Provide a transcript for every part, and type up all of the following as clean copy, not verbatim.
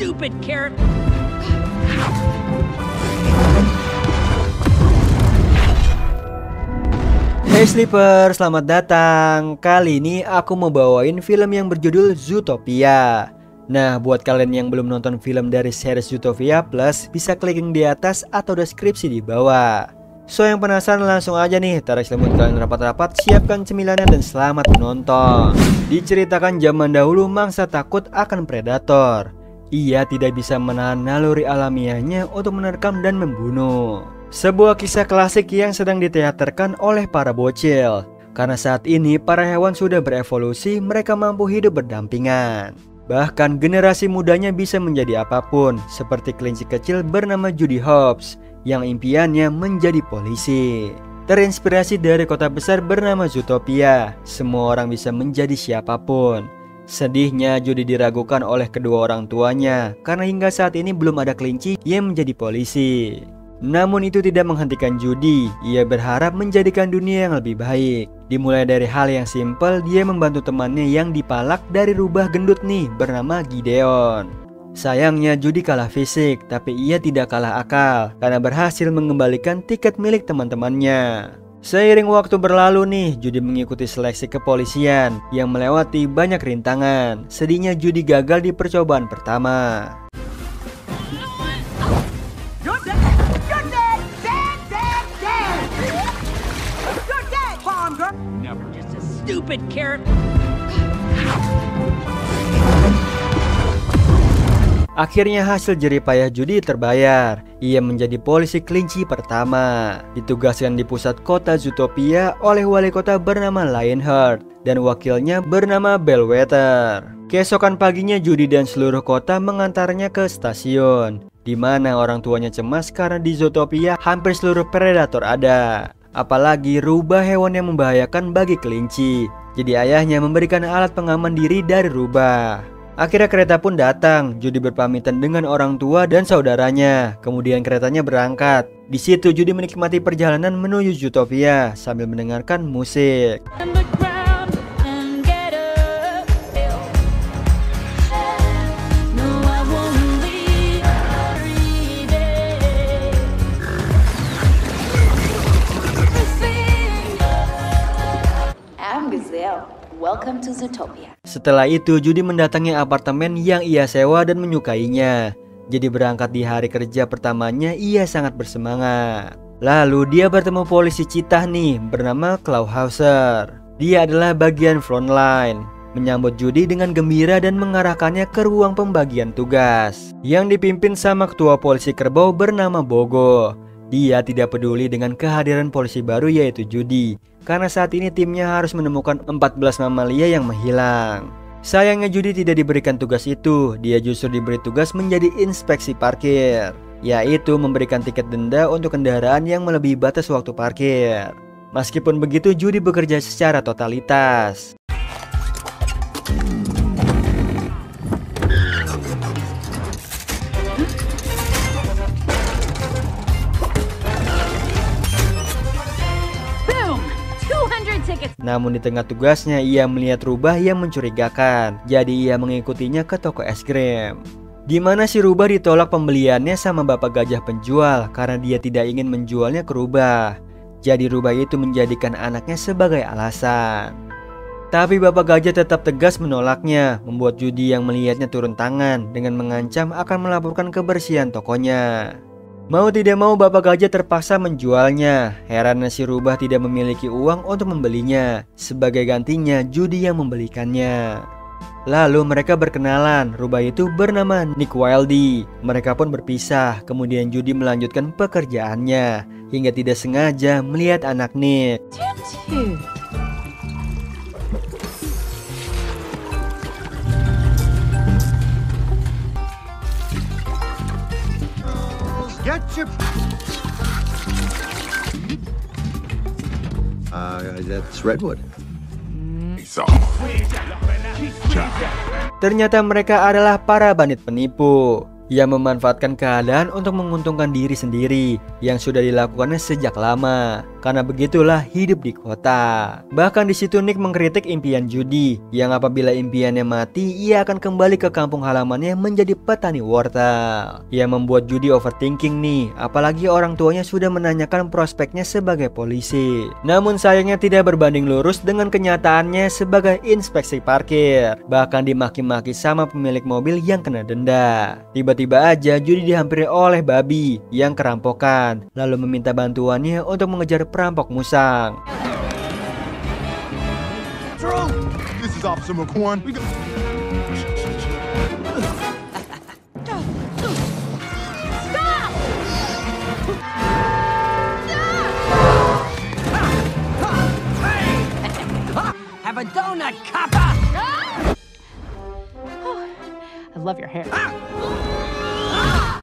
stupid carrot. Hey Sleeper, selamat datang. Kali ini aku mau bawain film yang berjudul Zootopia. Nah, buat kalian yang belum nonton film dari series Zootopia Plus, bisa klik link di atas atau deskripsi di bawah. So yang penasaran langsung aja nih, tarik selimut kalian rapat-rapat, siapkan cemilannya dan selamat menonton. Diceritakan zaman dahulu mangsa takut akan predator. Ia tidak bisa menahan naluri alamiahnya untuk menerkam dan membunuh. Sebuah kisah klasik yang sedang diteaterkan oleh para bocil. Karena saat ini para hewan sudah berevolusi, mereka mampu hidup berdampingan. Bahkan generasi mudanya bisa menjadi apapun, seperti kelinci kecil bernama Judy Hopps yang impiannya menjadi polisi. Terinspirasi dari kota besar bernama Zootopia, semua orang bisa menjadi siapapun. Sedihnya Judy diragukan oleh kedua orang tuanya karena hingga saat ini belum ada kelinci yang menjadi polisi. Namun itu tidak menghentikan Judy, ia berharap menjadikan dunia yang lebih baik. Dimulai dari hal yang simpel, dia membantu temannya yang dipalak dari rubah gendut nih bernama Gideon. Sayangnya Judy kalah fisik, tapi ia tidak kalah akal karena berhasil mengembalikan tiket milik teman-temannya. Seiring waktu berlalu nih, Judy mengikuti seleksi kepolisian yang melewati banyak rintangan. Sedihnya Judy gagal di percobaan pertama. Stupid carrot. Akhirnya hasil jeripayah Judy terbayar. Ia menjadi polisi kelinci pertama. Ditugaskan di pusat kota Zootopia oleh wali kota bernama Lionheart dan wakilnya bernama Bellwether. Keesokan paginya Judy dan seluruh kota mengantarnya ke stasiun, di mana orang tuanya cemas karena di Zootopia hampir seluruh predator ada. Apalagi rubah hewan yang membahayakan bagi kelinci. Jadi ayahnya memberikan alat pengaman diri dari rubah. Akhirnya kereta pun datang. Judy berpamitan dengan orang tua dan saudaranya. Kemudian keretanya berangkat. Di situ Judy menikmati perjalanan menuju Zootopia sambil mendengarkan musik. Welcome to Zootopia. Setelah itu Judy mendatangi apartemen yang ia sewa dan menyukainya. Jadi berangkat di hari kerja pertamanya ia sangat bersemangat. Lalu dia bertemu polisi Citah nih bernama Clawhauser. Dia adalah bagian frontline, menyambut Judy dengan gembira dan mengarahkannya ke ruang pembagian tugas yang dipimpin sama ketua polisi kerbau bernama Bogo. Dia tidak peduli dengan kehadiran polisi baru yaitu Judy, karena saat ini timnya harus menemukan 14 mamalia yang menghilang. Sayangnya Judy tidak diberikan tugas itu, dia justru diberi tugas menjadi inspeksi parkir, yaitu memberikan tiket denda untuk kendaraan yang melebihi batas waktu parkir. Meskipun begitu Judy bekerja secara totalitas. Namun di tengah tugasnya ia melihat rubah yang mencurigakan. Jadi ia mengikutinya ke toko es krim, di mana si rubah ditolak pembeliannya sama bapak gajah penjual karena dia tidak ingin menjualnya ke rubah. Jadi rubah itu menjadikan anaknya sebagai alasan. Tapi bapak gajah tetap tegas menolaknya, membuat Judy yang melihatnya turun tangan dengan mengancam akan melaporkan kebersihan tokonya. Mau tidak mau bapak gajah terpaksa menjualnya. Herannya si rubah tidak memiliki uang untuk membelinya. Sebagai gantinya Judy yang membelikannya. Lalu mereka berkenalan. Rubah itu bernama Nick Wildy. Mereka pun berpisah. Kemudian Judy melanjutkan pekerjaannya hingga tidak sengaja melihat anak Nick. That's Redwood. Ternyata mereka adalah para bandit penipu yang memanfaatkan keadaan untuk menguntungkan diri sendiri yang sudah dilakukannya sejak lama. karena begitulah hidup di kota. Bahkan di situ Nick mengkritik impian Judy yang apabila impiannya mati, ia akan kembali ke kampung halamannya menjadi petani wortel. Ia membuat Judy overthinking nih, apalagi orang tuanya sudah menanyakan prospeknya sebagai polisi. Namun sayangnya tidak berbanding lurus dengan kenyataannya sebagai inspeksi parkir. Bahkan dimaki-maki sama pemilik mobil yang kena denda. Tiba-tiba aja Judy dihampiri oleh babi yang kerampokan, lalu meminta bantuannya untuk mengejar perampok musang. This is Officer McCorn. Have a donut, copper! I love your hair.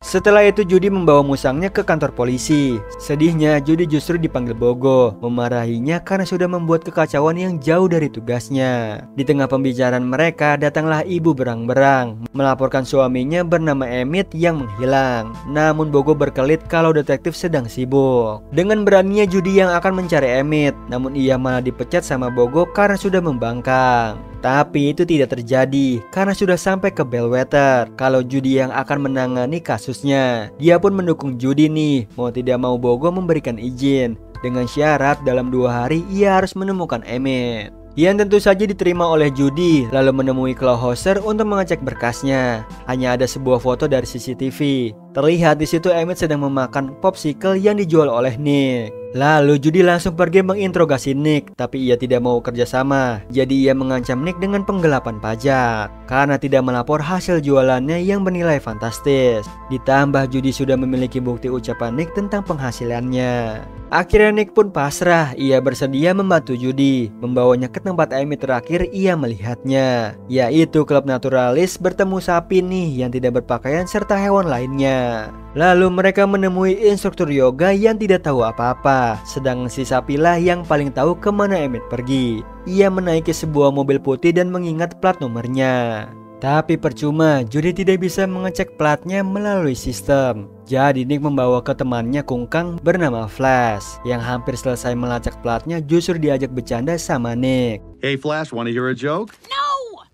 Setelah itu Judy membawa musangnya ke kantor polisi. Sedihnya Judy justru dipanggil Bogo, memarahinya karena sudah membuat kekacauan yang jauh dari tugasnya. Di tengah pembicaraan mereka, datanglah ibu berang-berang melaporkan suaminya bernama Emmett yang menghilang. Namun Bogo berkelit kalau detektif sedang sibuk. Dengan beraninya Judy yang akan mencari Emmett, namun ia malah dipecat sama Bogo karena sudah membangkang. Tapi itu tidak terjadi karena sudah sampai ke Bellwether kalau Judy yang akan menangani kasusnya. Dia pun mendukung Judy nih, mau tidak mau Bogo memberikan izin dengan syarat dalam 2 hari ia harus menemukan Emmett. Yang tentu saja diterima oleh Judy, lalu menemui Clawhauser untuk mengecek berkasnya. Hanya ada sebuah foto dari CCTV. Terlihat di situ Emmett sedang memakan popsicle yang dijual oleh Nick. Lalu Judy langsung pergi menginterogasi Nick, tapi ia tidak mau kerjasama. Jadi ia mengancam Nick dengan penggelapan pajak karena tidak melapor hasil jualannya yang bernilai fantastis. Ditambah Judy sudah memiliki bukti ucapan Nick tentang penghasilannya. Akhirnya Nick pun pasrah, ia bersedia membantu Judy, membawanya ke tempat Emmett terakhir ia melihatnya, yaitu klub naturalis bertemu sapi nih yang tidak berpakaian serta hewan lainnya. Lalu mereka menemui instruktur yoga yang tidak tahu apa-apa, sedang si sapilah yang paling tahu kemana Emmett pergi. Ia menaiki sebuah mobil putih dan mengingat plat nomornya. Tapi percuma, Judy tidak bisa mengecek platnya melalui sistem. Jadi Nick membawa ke temannya kungkang bernama Flash, yang hampir selesai melacak platnya justru diajak bercanda sama Nick. Hey, Flash, want to hear a joke? No!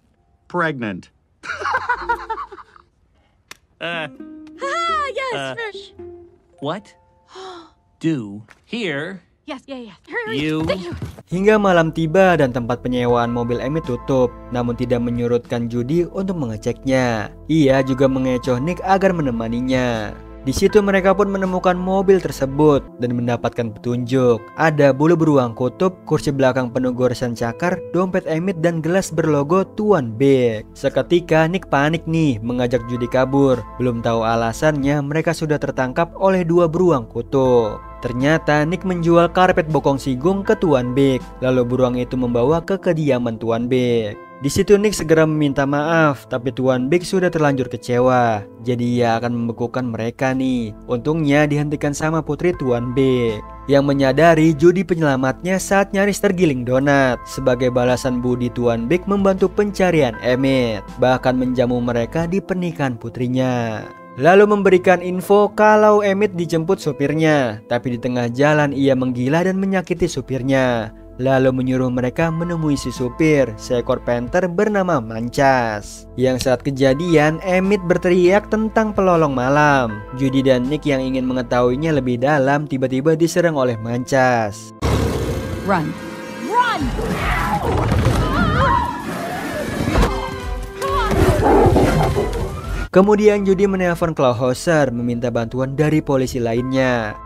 Pregnant. Yes, fish. What? Do here Yes, yeah. Hurry. you Hingga malam tiba dan tempat penyewaan mobil Emmett tutup, namun tidak menyurutkan Judy untuk mengeceknya. Ia juga mengecoh Nick agar menemaninya. Di situ mereka pun menemukan mobil tersebut dan mendapatkan petunjuk. Ada bulu beruang kutub, kursi belakang penuh goresan cakar, dompet Emmett dan gelas berlogo Tuan Big. Seketika Nick panik nih mengajak Judy kabur. Belum tahu alasannya mereka sudah tertangkap oleh 2 beruang kutub. Ternyata Nick menjual karpet bokong sigung ke Tuan Big, lalu beruang itu membawa ke kediaman Tuan Big. Di situ Nick segera meminta maaf, tapi Tuan Big sudah terlanjur kecewa. Jadi ia akan membekukan mereka nih. Untungnya dihentikan sama putri Tuan Big yang menyadari Judy penyelamatnya saat nyaris tergiling donat. Sebagai balasan budi, Tuan Big membantu pencarian Emmett, bahkan menjamu mereka di pernikahan putrinya. Lalu memberikan info kalau Emmett dijemput supirnya, tapi di tengah jalan ia menggila dan menyakiti supirnya. Lalu menyuruh mereka menemui si supir, seekor panther bernama Mancas. Yang saat kejadian Emmett berteriak tentang pelolong malam. Judy dan Nick yang ingin mengetahuinya lebih dalam tiba-tiba diserang oleh Mancas. Run. Run! Kemudian Judy menelpon Clawhauser meminta bantuan dari polisi lainnya.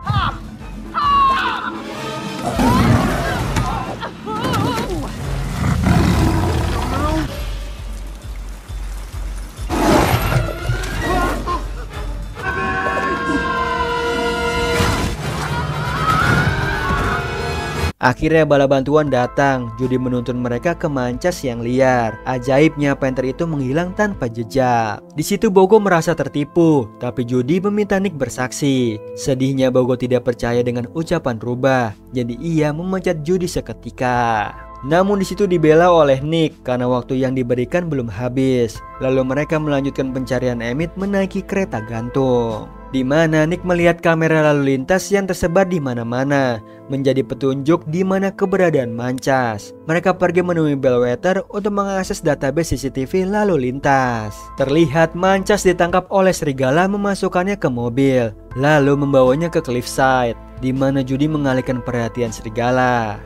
Akhirnya bala bantuan datang. Judy menuntun mereka ke Mancas yang liar. Ajaibnya panther itu menghilang tanpa jejak. Di situ Bogo merasa tertipu, tapi Judy meminta Nick bersaksi. Sedihnya Bogo tidak percaya dengan ucapan rubah, jadi ia memecat Judy seketika. Namun di situ dibela oleh Nick karena waktu yang diberikan belum habis. Lalu mereka melanjutkan pencarian Emmett menaiki kereta gantung, di mana Nick melihat kamera lalu lintas yang tersebar di mana-mana, menjadi petunjuk di mana keberadaan Manchas. Mereka pergi menemui Bellwether untuk mengakses database CCTV lalu lintas. Terlihat Manchas ditangkap oleh serigala memasukkannya ke mobil, lalu membawanya ke Cliffside, di mana Judy mengalihkan perhatian serigala.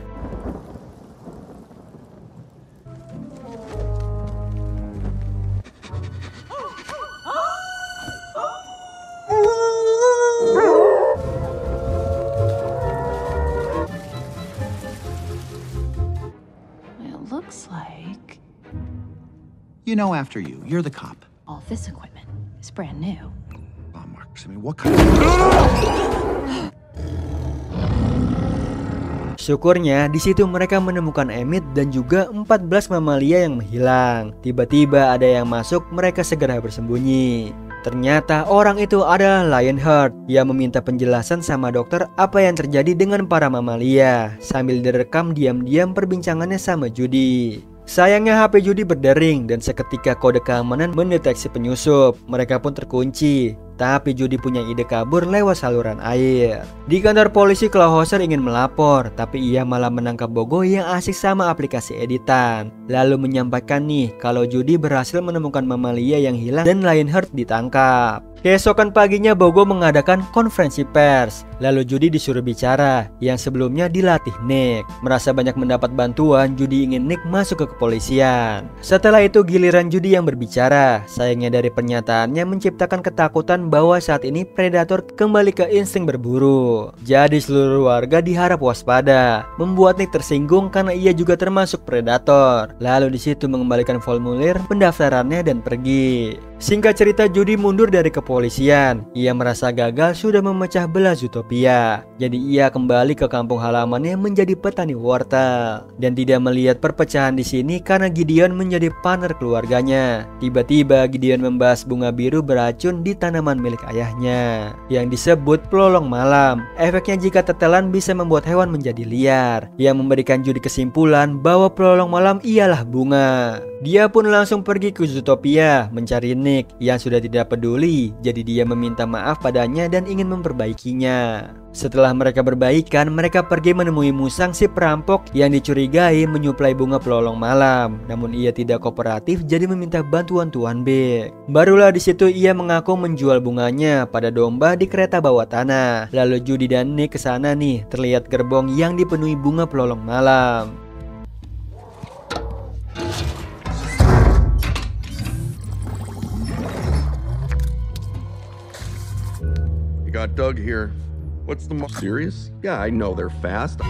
Looks like You know, after you. You're the cop. all this equipment is brand new. Oh, Marcus, I mean, what kind of... Syukurnya di situ mereka menemukan Emmett dan juga 14 mamalia yang menghilang. Tiba-tiba ada yang masuk, mereka segera bersembunyi. Ternyata orang itu adalah Lionheart yang meminta penjelasan sama dokter apa yang terjadi dengan para mamalia sambil direkam diam-diam perbincangannya sama Judy. Sayangnya HP Judy berdering dan seketika kode keamanan mendeteksi penyusup. Mereka pun terkunci. Tapi Judy punya ide kabur lewat saluran air. Di kantor polisi, Clawhauser ingin melapor, tapi ia malah menangkap Bogo yang asik sama aplikasi editan. Lalu menyampaikan nih kalau Judy berhasil menemukan mamalia yang hilang dan Lionheart ditangkap. Keesokan paginya Bogo mengadakan konferensi pers. Lalu Judy disuruh bicara, yang sebelumnya dilatih Nick. Merasa banyak mendapat bantuan, Judy ingin Nick masuk ke kepolisian. Setelah itu giliran Judy yang berbicara. Sayangnya dari pernyataannya menciptakan ketakutan bahwa saat ini predator kembali ke insting berburu. Jadi seluruh warga diharap waspada. Membuat Nick tersinggung karena ia juga termasuk predator. Lalu di situ mengembalikan formulir pendaftarannya dan pergi. Singkat cerita, Judy mundur dari kepolisian. Ia merasa gagal sudah memecah belah Zootopia. Jadi ia kembali ke kampung halamannya menjadi petani wortel dan tidak melihat perpecahan di sini karena Gideon menjadi partner keluarganya. Tiba-tiba Gideon membahas bunga biru beracun di tanaman milik ayahnya yang disebut pelolong malam. Efeknya jika tertelan bisa membuat hewan menjadi liar, yang memberikan Judy kesimpulan bahwa pelolong malam ialah bunga. Dia pun langsung pergi ke Zootopia mencari Nick yang sudah tidak peduli. Jadi dia meminta maaf padanya dan ingin memperbaikinya. Setelah mereka berbaikan, mereka pergi menemui Musang si perampok yang dicurigai menyuplai bunga pelolong malam. Namun ia tidak kooperatif jadi meminta bantuan Tuan Big. Barulah di situ ia mengaku menjual bunganya pada domba di kereta bawah tanah. Lalu Judy dan Nick kesana nih, terlihat gerbong yang dipenuhi bunga pelolong malam. You got Doug here. What's the serious? Yeah, I know they're fast.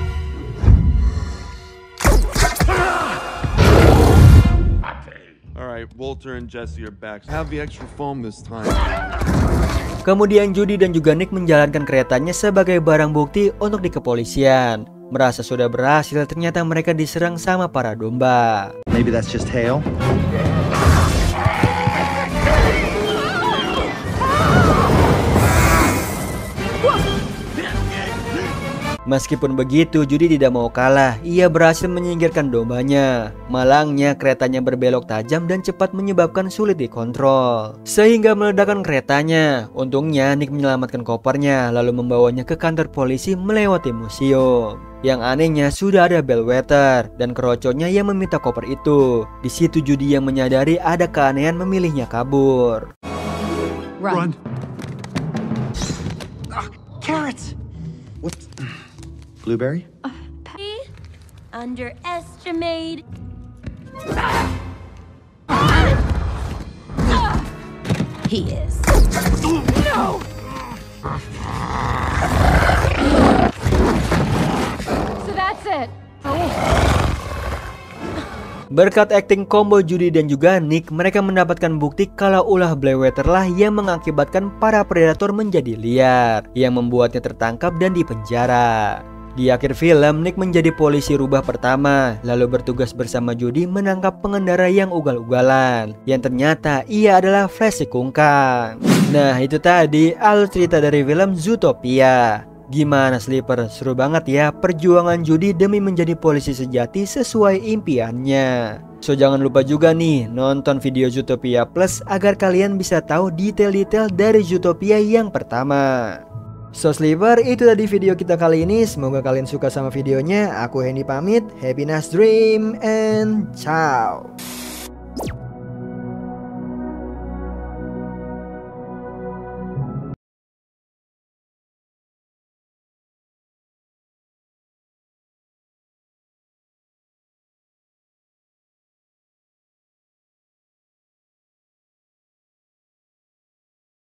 Alright, Walter and Jesse are back. Have the extra foam this time. Kemudian Judy dan juga Nick menjalankan keretanya sebagai barang bukti untuk di kepolisian. Merasa sudah berhasil, ternyata mereka diserang sama para domba. Maybe that's just hail? Meskipun begitu, Judy tidak mau kalah. Ia berhasil menyingkirkan dombanya. Malangnya, keretanya berbelok tajam dan cepat menyebabkan sulit dikontrol, sehingga meledakkan keretanya. Untungnya, Nick menyelamatkan kopernya, lalu membawanya ke kantor polisi melewati museum. Yang anehnya, sudah ada Bellwether dan keroconya yang meminta koper itu. Di situ Judy yang menyadari ada keanehan memilihnya kabur. Run. Carrots! What? Blueberry? Underestimate. He is. No! So that's it. Berkat akting combo Judy dan juga Nick, mereka mendapatkan bukti kalau ulah Bellwether lah yang mengakibatkan para predator menjadi liar, yang membuatnya tertangkap dan dipenjara. Di akhir film, Nick menjadi polisi rubah pertama, lalu bertugas bersama Judy menangkap pengendara yang ugal-ugalan, yang ternyata ia adalah Flash si kungkang. Nah, itu tadi alur cerita dari film Zootopia. Gimana Sleeper? Seru banget ya perjuangan Judy demi menjadi polisi sejati sesuai impiannya. So jangan lupa juga nih nonton video Zootopia Plus agar kalian bisa tahu detail-detail dari Zootopia yang pertama. So Sleeper, itu tadi video kita kali ini. Semoga kalian suka sama videonya. Aku Hendy pamit. Happy nice dream and ciao.